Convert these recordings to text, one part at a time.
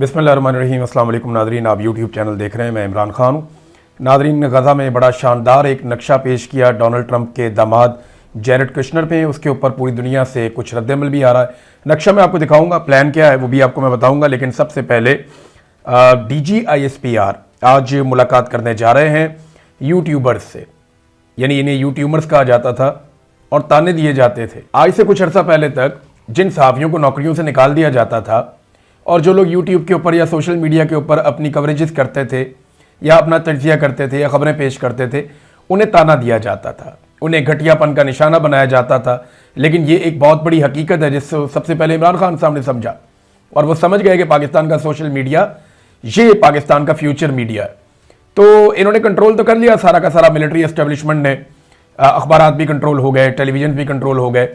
बिस्मिल्लाहिर्रहमानिर्रहीम। अस्सलाम वालेकुम नादरीन, आप यूट्यूब चैनल देख रहे हैं, मैं इमरान खान हूँ। नादरीन ने गज़ा में बड़ा शानदार एक नक्शा पेश किया डोनाल्ड ट्रंप के दामाद जैरेड कुशनर पे। उसके ऊपर पूरी दुनिया से कुछ रद्दमल भी आ रहा है। नक्शा मैं आपको दिखाऊंगा, प्लान क्या है वो भी आपको मैं बताऊंगा। लेकिन सबसे पहले DGISPR आज मुलाकात करने जा रहे हैं यूट्यूबर्स से, यानी इन्हें यूट्यूबर्स कहा जाता था और ताने दिए जाते थे। आज से कुछ अर्सा पहले तक जिन सहाफ़ियों को नौकरियों से निकाल दिया जाता था और जो लोग यूट्यूब के ऊपर या सोशल मीडिया के ऊपर अपनी कवरेजेस करते थे या अपना तज्जिया करते थे या खबरें पेश करते थे, उन्हें ताना दिया जाता था, उन्हें घटियापन का निशाना बनाया जाता था। लेकिन ये एक बहुत बड़ी हकीकत है जिससे सबसे पहले इमरान खान साहब ने समझा और वो समझ गए कि पाकिस्तान का सोशल मीडिया ये पाकिस्तान का फ्यूचर मीडिया है। तो इन्होंने कंट्रोल तो कर लिया सारा का सारा, मिलिट्री एस्टेब्लिशमेंट ने, अखबारात भी कंट्रोल हो गए, टेलीविजन भी कंट्रोल हो गए,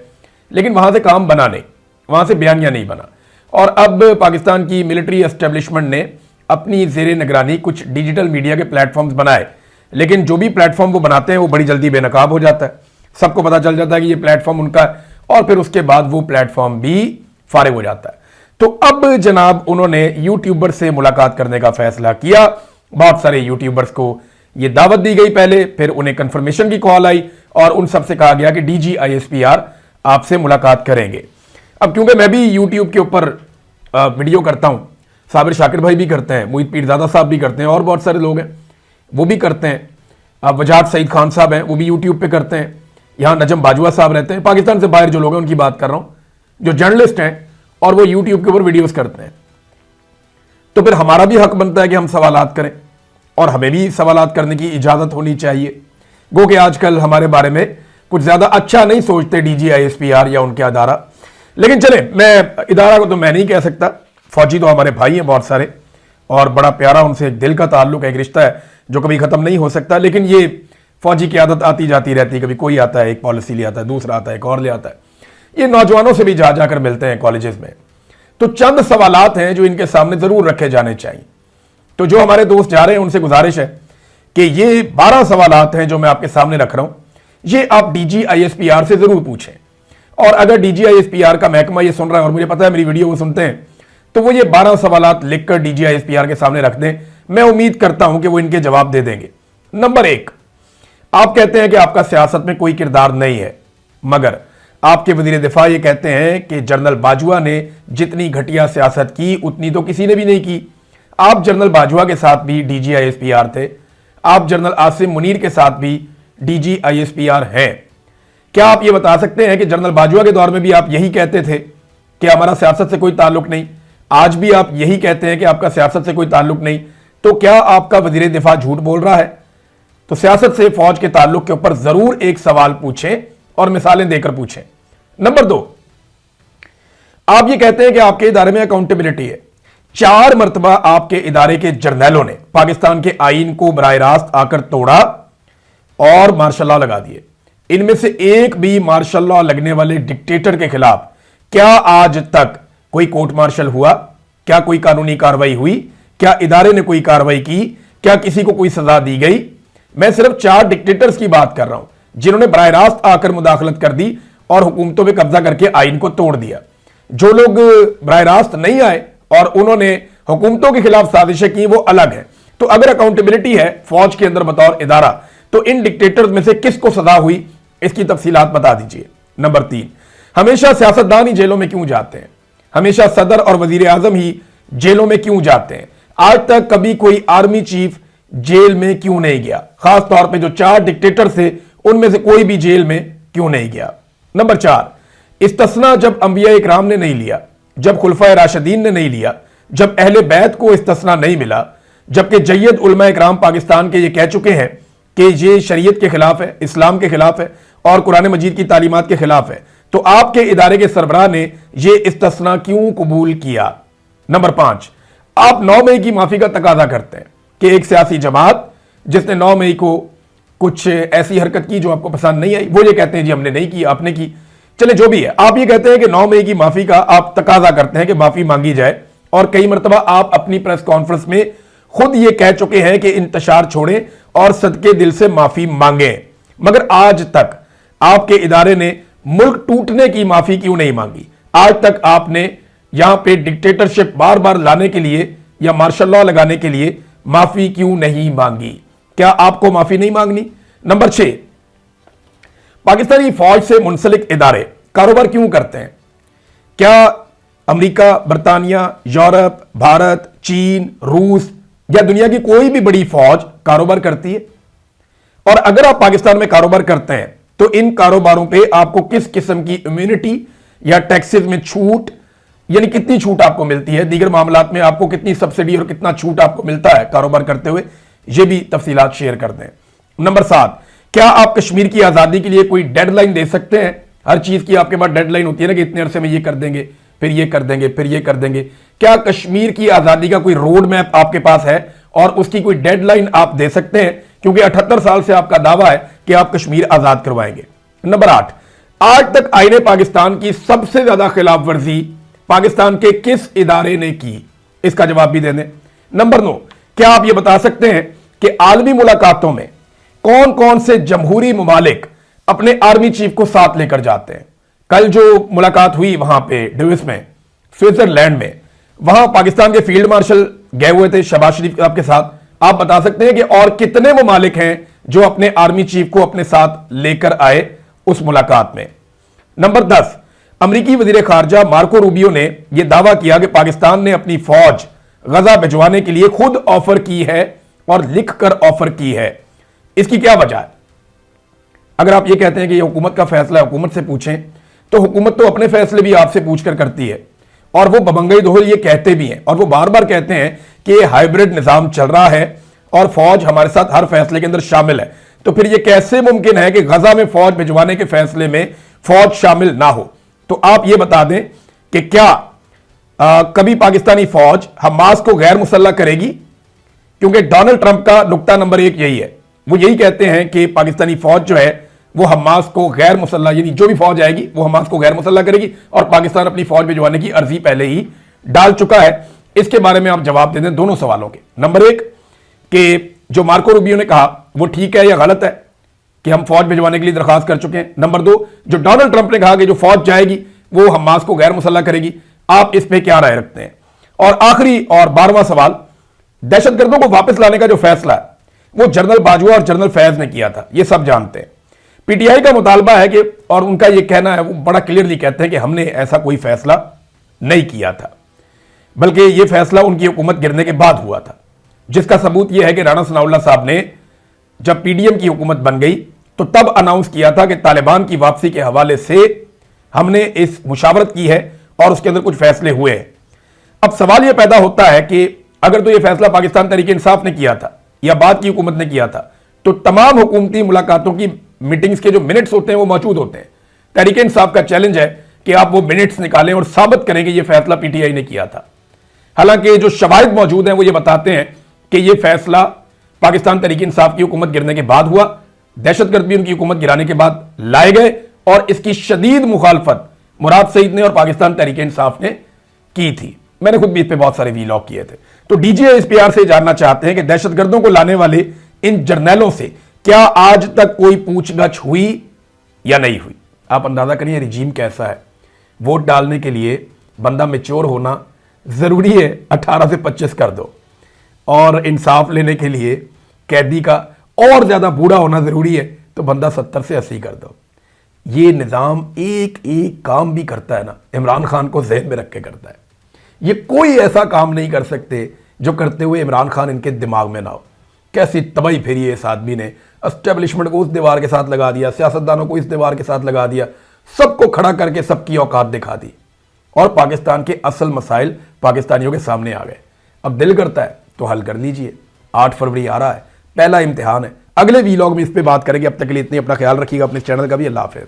लेकिन वहाँ से काम बना नहीं, वहाँ से बयानिया नहीं बना। और अब पाकिस्तान की मिलिट्री एस्टेब्लिशमेंट ने अपनी ज़ेरे निगरानी कुछ डिजिटल मीडिया के प्लेटफॉर्म्स बनाए, लेकिन जो भी प्लेटफॉर्म वो बनाते हैं वो बड़ी जल्दी बेनकाब हो जाता है। सबको पता चल जाता है कि ये प्लेटफॉर्म उनका है और फिर उसके बाद वो प्लेटफॉर्म भी फारिग हो जाता है। तो अब जनाब उन्होंने यूट्यूबर से मुलाकात करने का फैसला किया। बहुत सारे यूट्यूबर्स को ये दावत दी गई पहले, फिर उन्हें कंफर्मेशन की कॉल आई और उन सबसे कहा गया कि DGISPR आपसे मुलाकात करेंगे। अब क्योंकि मैं भी यूट्यूब के ऊपर वीडियो करता हूं, साबिर शाकिर भाई भी करते हैं, मोहित पीरजादा साहब भी करते हैं और बहुत सारे लोग हैं वो भी करते हैं। अब वजाहत सईद खान साहब हैं वो भी यूट्यूब पे करते हैं। यहाँ नजम बाजवा साहब रहते हैं, पाकिस्तान से बाहर जो लोग हैं उनकी बात कर रहा हूं, जो जर्नलिस्ट हैं और वो यूट्यूब के ऊपर वीडियोस करते हैं। तो फिर हमारा भी हक बनता है कि हम सवालात करें और हमें भी सवालात करने की इजाजत होनी चाहिए। गो कि आजकल हमारे बारे में कुछ ज्यादा अच्छा नहीं सोचते DGISPR या उनके अदारा। लेकिन चले, मैं इदारा को तो मैं नहीं कह सकता, फौजी तो हमारे भाई हैं बहुत सारे और बड़ा प्यारा उनसे एक दिल का ताल्लुक है, एक रिश्ता है जो कभी खत्म नहीं हो सकता। लेकिन ये फौजी की आदत आती जाती रहती है, कभी कोई आता है एक पॉलिसी ले आता है, दूसरा आता है एक और ले आता है। ये नौजवानों से भी जा जाकर मिलते हैं कॉलेजेस में। तो चंद सवालात हैं जो इनके सामने जरूर रखे जाने चाहिए। तो जो हमारे दोस्त जा रहे हैं उनसे गुजारिश है कि ये 12 सवालात हैं जो मैं आपके सामने रख रहा हूं, ये आप DGISPR से जरूर पूछें। और अगर DGISPR का महकमा ये सुन रहा है और मुझे पता है मेरी वीडियो वो सुनते हैं, तो वो ये 12 सवालात लिखकर DGISPR के सामने रख दें। मैं उम्मीद करता हूं कि वो इनके जवाब दे देंगे। नंबर 1, आप कहते हैं कि आपका सियासत में कोई किरदार नहीं है, मगर आपके वजीर दिफा ये कहते हैं कि जनरल बाजवा ने जितनी घटिया सियासत की उतनी तो किसी ने भी नहीं की। आप जनरल बाजवा के साथ भी DGISPR थे, आप जनरल आसिम मुनीर के साथ भी DGISPR हैं। क्या आप ये बता सकते हैं कि जनरल बाजवा के दौर में भी आप यही कहते थे कि हमारा सियासत से कोई ताल्लुक नहीं, आज भी आप यही कहते हैं कि आपका सियासत से कोई ताल्लुक नहीं, तो क्या आपका वजीर दिफा झूठ बोल रहा है? तो सियासत से फौज के ताल्लुक के ऊपर जरूर एक सवाल पूछें और मिसालें देकर पूछें। नंबर 2, आप ये कहते हैं कि आपके इदारे में अकाउंटेबिलिटी है। 4 मरतबा आपके इदारे के जर्नैलों ने पाकिस्तान के आईन को बराह रास्त आकर तोड़ा और मार्शल लॉ लगा दिए। इनमें से एक भी मार्शल लॉ लगने वाले डिक्टेटर के खिलाफ क्या आज तक कोई कोर्ट मार्शल हुआ? क्या कोई कानूनी कार्रवाई हुई? क्या इदारे ने कोई कार्रवाई की? क्या किसी को कोई सजा दी गई? मैं सिर्फ 4 डिक्टेटर्स की बात कर रहा हूं जिन्होंने बराह रास्त आकर मुदाखलत कर दी और हुकूमतों पे कब्जा करके आइन को तोड़ दिया। जो लोग बराह रास्त नहीं आए और उन्होंने हुकूमतों के खिलाफ साजिशें की वो अलग है। तो अगर अकाउंटेबिलिटी है फौज के अंदर बतौर इदारा, तो इन डिक्टेटर्स में से किसको सजा हुई इसकी तफसीलात बता दीजिए। नंबर 3, हमेशा सियासतदान ही जेलों में क्यों जाते हैं? हमेशा सदर और वजीर आजम ही जेलों में क्यों जाते हैं? आज तक कभी कोई आर्मी चीफ जेल में क्यों नहीं गया? खास तौर पे जो 4 डिक्टेटर थे उनमें से कोई भी जेल में क्यों नहीं गया? नंबर 4, इस्तिस्ना जब अंबिया इकराम ने नहीं लिया, जब खुलफाए राशिदीन ने नहीं लिया, जब अहले बैत को इस्तिस्ना नहीं मिला, जबकि जय्यद उलमा इकराम पाकिस्तान के ये कह चुके हैं कि ये शरीयत के खिलाफ है, इस्लाम के खिलाफ है और कुरान मजीद की तालीमात के खिलाफ है, तो आपके इदारे के सरबराह ने ये इस्तिस्ना क्यों कबूल किया? नंबर 5, आप 9 मई की माफी का तकाजा करते हैं कि एक सियासी जमात जिसने 9 मई को कुछ ऐसी हरकत की जो आपको पसंद नहीं आई, वो ये कहते हैं जी हमने नहीं की, आपने की। चले जो भी है, आप ये कहते हैं कि 9 मई की माफी का आप तकाजा करते हैं कि माफी मांगी जाए और कई मरतबा आप अपनी प्रेस कॉन्फ्रेंस में खुद ये कह चुके हैं कि इंतशार छोड़ें और सदके दिल से माफी मांगे, मगर आज तक आपके इदारे ने मुल्क टूटने की माफी क्यों नहीं मांगी? आज तक आपने यहां पे डिक्टेटरशिप बार बार लाने के लिए या मार्शल लॉ लगाने के लिए माफी क्यों नहीं मांगी? क्या आपको माफी नहीं मांगनी? नंबर 6, पाकिस्तानी फौज से मुंसलिक इदारे कारोबार क्यों करते हैं? क्या अमेरिका, बरतानिया, यूरोप, भारत, चीन, रूस या दुनिया की कोई भी बड़ी फौज कारोबार करती है? और अगर आप पाकिस्तान में कारोबार करते हैं तो इन कारोबारों पे आपको किस किस्म की इम्यूनिटी या टैक्सेस में छूट, यानी कितनी छूट आपको मिलती है, दीगर मामलात में आपको कितनी सब्सिडी और कितना छूट आपको मिलता है कारोबार करते हुए, ये भी तफसीलात शेयर करते हैं। नंबर 7, क्या आप कश्मीर की आजादी के लिए कोई डेडलाइन दे सकते हैं? हर चीज की आपके पास डेडलाइन होती है ना कि इतने अरसे में ये कर देंगे, फिर ये कर देंगे, फिर ये कर देंगे। क्या कश्मीर की आजादी का कोई रोड मैप आपके पास है और उसकी कोई डेडलाइन आप दे सकते हैं? क्योंकि 78 साल से आपका दावा है कि आप कश्मीर आजाद करवाएंगे। नंबर 8, आज तक आईने पाकिस्तान की सबसे ज्यादा खिलाफ वर्जी पाकिस्तान के किस इदारे ने की? इसका जवाब भी दे दें। नंबर 9, क्या आप यह बता सकते हैं कि आलमी मुलाकातों में कौन कौन से जमहूरी ममालिक अपने आर्मी चीफ को साथ लेकर जाते हैं? कल जो मुलाकात हुई वहां पे डेविस में, स्विट्जरलैंड में, वहां पाकिस्तान के फील्ड मार्शल गए हुए थे शहबाज शरीफ साहब के साथ। आप बता सकते हैं कि और कितने ममालिक हैं जो अपने आर्मी चीफ को अपने साथ लेकर आए उस मुलाकात में? नंबर 10, अमेरिकी वजीर खारजा मार्को रूबियो ने यह दावा किया कि पाकिस्तान ने अपनी फौज गजा भिजवाने के लिए खुद ऑफर की है और लिखकर ऑफर की है। इसकी क्या वजह है? अगर आप ये कहते हैं कि यह हुकूमत का फैसला है, हुकूमत से पूछें, तो हुकूमत तो अपने फैसले भी आपसे पूछकर करती है और वो बबंगई दोहल ये कहते भी हैं और वो बार बार कहते हैं कि ये हाइब्रिड निजाम चल रहा है और फौज हमारे साथ हर फैसले के अंदर शामिल है। तो फिर ये कैसे मुमकिन है कि गजा में फौज भिजवाने के फैसले में फौज शामिल ना हो? तो आप ये बता दें कि क्या कभी पाकिस्तानी फौज हमास को गैर मुसल्लह करेगी? क्योंकि डोनाल्ड ट्रंप का नुक्ता नंबर 1 यही है, वो यही कहते हैं कि पाकिस्तानी फौज जो है वो हमास को गैर मुसल्लह, यानी जो भी फौज आएगी वो हमास को गैर मुसल्लह करेगी और पाकिस्तान अपनी फौज भिजवाने की अर्जी पहले ही डाल चुका है। इसके बारे में आप जवाब दे दें दोनों सवालों के। नंबर 1, कि जो मार्को रूबियो ने कहा वो ठीक है या गलत है कि हम फौज भिजवाने के लिए दरखास्त कर चुके हैं? नंबर 2, जो डोनाल्ड ट्रंप ने कहा कि जो फौज जाएगी वो हमास को गैर मुसल्लह करेगी, आप इस पे क्या राय रखते हैं? और आखिरी और 12वां सवाल, दहशतगर्दों को वापस लाने का जो फैसला है वो जनरल बाजवा और जनरल फैज ने किया था, ये सब जानते हैं। पीटीआई का मुतालबा है कि, और उनका ये कहना है, वो बड़ा क्लियरली कहते हैं कि हमने ऐसा कोई फैसला नहीं किया था, बल्कि ये फैसला उनकी हुकूमत गिरने के बाद हुआ था। जिसका सबूत यह है कि राणा सनाउल्लाह साहब ने जब पीडीएम की हुकूमत बन गई तो तब अनाउंस किया था कि तालिबान की वापसी के हवाले से हमने इस मुशावरत की है और उसके अंदर कुछ फैसले हुए हैं। अब सवाल यह पैदा होता है कि अगर तो यह फैसला पाकिस्तान तहरीक इंसाफ ने किया था या बाद की हुकूमत ने किया था, तो तमाम हुकूमती मुलाकातों की मीटिंग्स के जो मिनट्स होते हैं वो मौजूद होते हैं। तहरीक इंसाफ का चैलेंज है कि आप वो मिनट्स निकालें और साबित करें कि यह फैसला पीटीआई ने किया था। हालांकि जो शवाहिद मौजूद हैं वो ये बताते हैं कि यह फैसला पाकिस्तान तहरीक इंसाफ की हुकूमत गिरने के बाद हुआ, दहशतगर्द भी उनकी हुकूमत गिराने के बाद लाए गए और इसकी शदीद मुखालफत मुराद सईद ने और पाकिस्तान तहरीक इंसाफ ने की थी। मैंने खुद भी इस पे बहुत सारे वीलॉग किए थे। तो डीजीआईएसपीआर से जानना चाहते हैं कि दहशतगर्दों को लाने वाले इन जर्नैलों से क्या आज तक कोई पूछगछ हुई या नहीं हुई? आप अंदाजा करिए रिजीम कैसा है। वोट डालने के लिए बंदा मैच्योर होना जरूरी है, 18 से 25 कर दो, और इंसाफ लेने के लिए कैदी का और ज्यादा बूढ़ा होना जरूरी है तो बंदा 70 से 80 कर दो। ये निजाम एक एक काम भी करता है ना, इमरान खान को ज़हन में रख के करता है। ये कोई ऐसा काम नहीं कर सकते जो करते हुए इमरान खान इनके दिमाग में ना हो। कैसी तबाही फेरी है इस आदमी ने, एस्टेब्लिशमेंट को उस दीवार के साथ लगा दिया, सियासतदानों को इस दीवार के साथ लगा दिया, सबको खड़ा करके सबकी औकात दिखा दी और पाकिस्तान के असल मसाइल पाकिस्तानियों के सामने आ गए। अब दिल करता है तो हल कर लीजिए। 8 फरवरी आ रहा है, पहला इम्तिहान है। अगले वीलॉग में इस पे बात करेंगे। अब तक के लिए इतनी, अपना ख्याल रखिएगा, अपने चैनल का भी। अल्लाह हाफिज़।